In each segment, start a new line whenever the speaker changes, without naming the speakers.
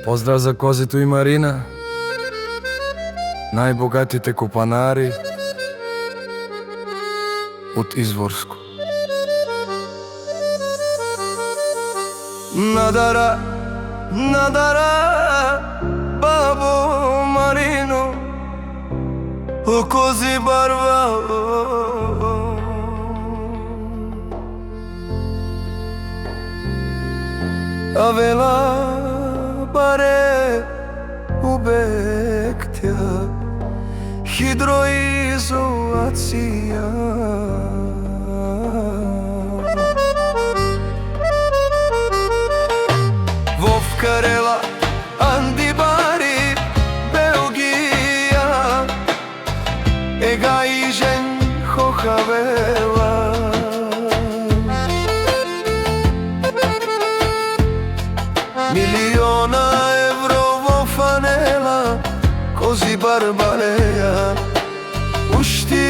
Поздрав за Козито и Марина, најбогатите копанари од Изворско. Надара, бабо Марино, о кози барва, авела баре убектя хидроизолација. Вовкарела Андибари Белгија, ега ижен хохавела. Милиона евро во фанела, кози барбалеја. Ушти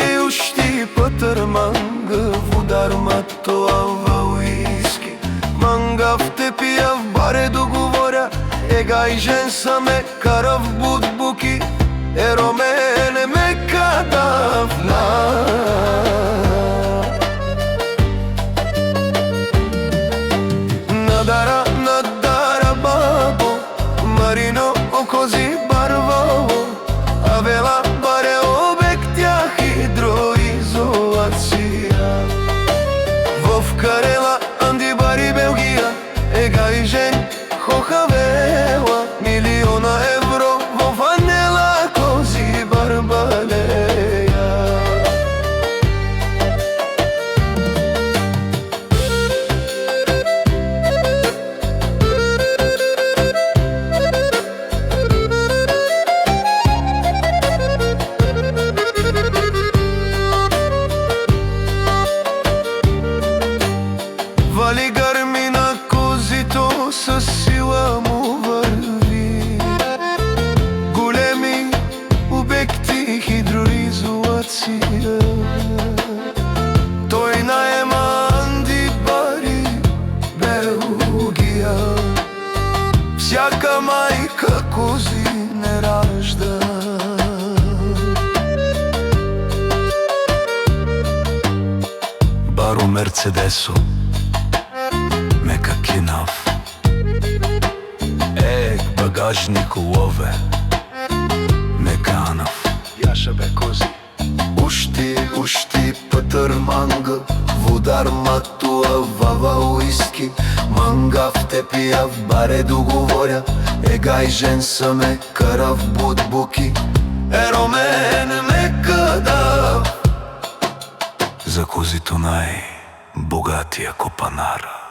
патар манга, вудар матоа ва уиски. Мангав те пијав, баре договоря, ега и жен са ме карав будбуки, еро мене ме кадав на. Надара бабо Марино, о кози барваво, авела баре обектја хидроизолација. Вовкарела Андибари Белгија, ега и жен хохавела. Милиона евро во фанела, кози барбалеја. Вали гарми на Козито, със сила му върви. Големи обекти хидроизолација. Тој наема Андибари Белгија. Всяка мајка кози не ражда. Баро Мерцедесо мека кинав, багажник лове меканав. Јаша бе кози. Ушти патар манга, вудар матуа вава уиски. Мангав те пијав, баре договоря, ега и жен са ме карав будбуки, еро мене ме кадав. За Козито најбогатија копанара.